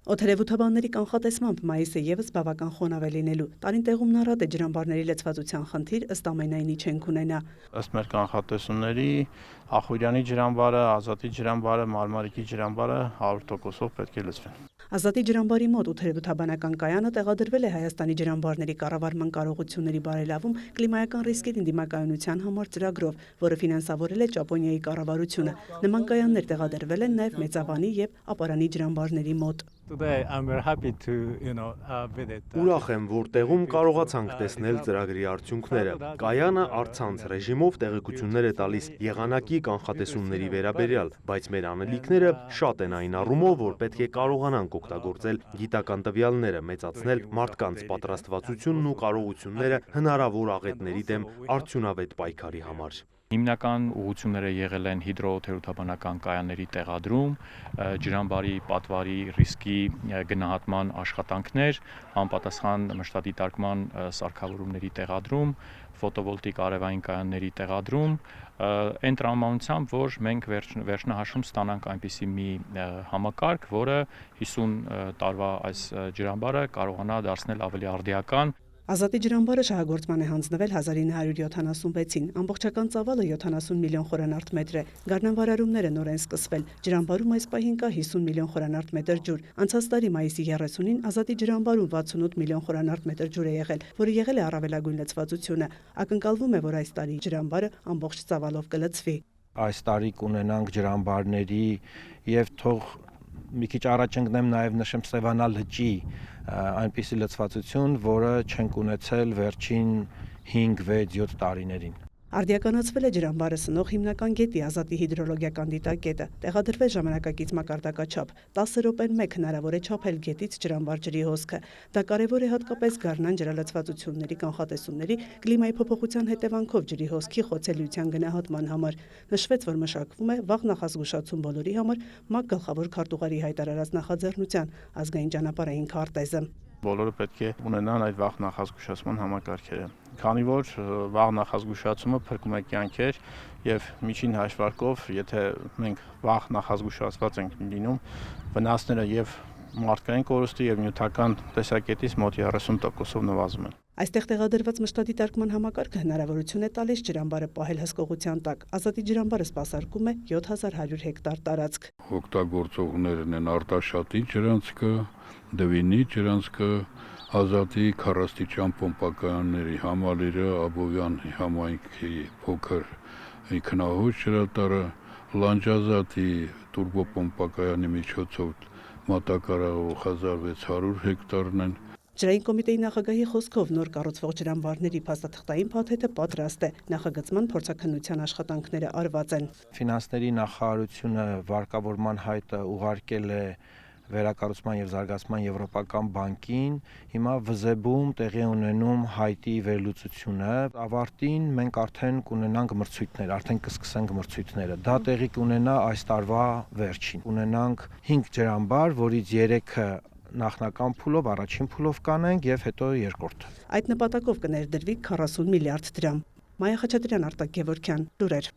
Օդերևութաբանների կանխատեսմամբ մայիսը ևս բավական խոնավ է լինելու։ Տարին տեղումն առատ է ջրամբարների լցվածության խնդիր ըստ ամենայնի չենք ունենա։ Ըստ մեր կանխատեսումների Ախուրյանի ջրամբարը, Ազատի ջրամբարը, Մարմարիկի ջրամբարը 100%-ով պետք է լցվեն։ Ազատի ջրամբարի մոտ օդերևութաբանական կայանը տեղադրվել է Հայաստանի ջրամբարների կառավարման կարողությունների բարելավում կլիմայական ռիսկերին դիմակայունության համար ծրագրով, որը ֆինանսավորել է Ճապոնիայի կառավարությունը։ Նման կայաններ տեղադրվել են նաև Մեծավանի և Ապարանի ջրամբարների մոտ։ Ուրախ եմ, որ տեղում կարողացանք տեսնել ծրագրի արդյունքները։ Կայանը առցանց ռեժիմով տեղեկություններ է տալիս եղանակի կանխատեսումների վերաբերյալ, բայց մեր անելիքները շատ են այն առումով, որ պետք է կարողանանք օգտագործել գիտական տվյալները, մեծացնել մարդկանց պատրաստվածությունն ու կարողությունները հնարավոր աղետների դեմ արդյունավետ պայքարի համար։ Հիմնական ուղղությունները եղել են հիդրոօդերևութաբանական կայանների տեղադրում, ջրամբարի պատվարի ռիսկի գնահատման աշխատանքներ, համապատասխան մշտադիտարկման սարքավորումների տեղադրում, ֆոտովոլտիկ արևային կայանների տեղադրում, այն տրամաբանությամբ, որ մենք վերջնահաշվում ստանանք այնպիսի մի համակարգ, որը 50 տարվա այս ջրամբարը կարողանա դարձնել ավելի արդիական։ Ազատի ջրամբարը շահագործման է հանձնվել 1976-ին, ամբողջական ծավալը 70 միլիոն խորանարդ մետր է, գարնանվարարումները նոր են սկսվել, ջրամբարում այս պահին կա 50 միլիոն խորանարդ մետր ջուր, անցած տարի մայիսի 30-ին Ազատի ջրամբարում 68 միլիոն խորանարդ մետր ջուր է եղել, որը եղել է առավելագույն լցվածությունը, ակնկալվում է, որ այս տարի ջրամբարը ամբողջ ծավալով կլցվի։ Այս տարի կունենանք ջրամբարների և թող մի քիչ առաջ ընկնեմ նաև նշեմ Սևանա լճի այնպիսի լցվածություն, որը չենք ունեցել վերջին 5-6-7 տարիներին։ Արդիականացվել է ջրամբարը սնող հիմնական գետի Ազատի հիդրոլոգիական դիտակետը, տեղադրվել ժամանակակից մակարդակաչափ, 10 րոպեն մեկ հնարավոր է չափել գետից ջրամբար ջրի հոսքը։ Դա կարևոր է հատկապես գարնան ջրալցվածությունների կանխատեսումների, կլիմայի փոփոխության հետևանքով ջրի հոսքի խոցելիության գնահատման համար։ Նշվեց, որ մշակվում է վաղ նախազգուշացում բոլորի համար ՄԱԿ գլխավոր քարտուղարի հայտարարած նախաձեռնության ազգային ճանապարհային քարտեզը։ Բոլորը պետք է ունենան այդ վաղ նախազգուշացման համակարգերը, քանի որ վաղ նախազգուշացումը փրկում է կյանքեր եւ միջին հաշվարկով, եթե մենք վաղ նախազգուշացված ենք լինում, վնասները եւ մարդկային կորուստի եւ նյութական տեսակետից մոտ 30%-ով նվազում են։ Այստեղ տեղադրված մշտադիտարկման համակարգը հնարավորություն է տալիս ջրամբարը պահել հսկողության տակ։ Ազատի ջրամբարը սպասարկում է 7100 հեկտար տարածք։ Օգտագործողներն են Արտաշատի ջրանցքը, Դվինի ջրանցքը, Ազատի քառաստիճան պոմպակայանների Համալիրը, Աբովյանի համայնքի փոքր ինքնահոս ջրատարը, Լանջազատի տուրբոպոմպակայանի միջոցով մատակարարող 1600 հեկտարն են։ Ջրային կոմիտեի նախագահի խոսքով նոր կառուցվող ջրամբարների փաստաթղթային փաթեթը պատրաստ է, նախագծման փորձաքննության աշխատանքները արված են։ Ֆինանսների նախարարությունը վարկավորման հայտը ուղարկել է վերակառուցման եւ զարգացման եվրոպական բանկին, հիմա Վզեբում տեղի ունենում հայտի վերլուծությունը, ավարտին մենք արդեն կունենանք մրցույթներ, արդեն կսկսենք մրցույթները։ Դա տեղի կունենա այս տարվա վերջին։ Ունենանք 5 ջրամբար, որից 3-ը նախնական փուլով, առաջին փուլով կանենք եւ հետո երկրորդը։ Այդ նպատակով կներդրվի 40 միլիարդ դրամ։ Մայա Խաչատրյան, Արտակ Գևորգյան, լուրեր։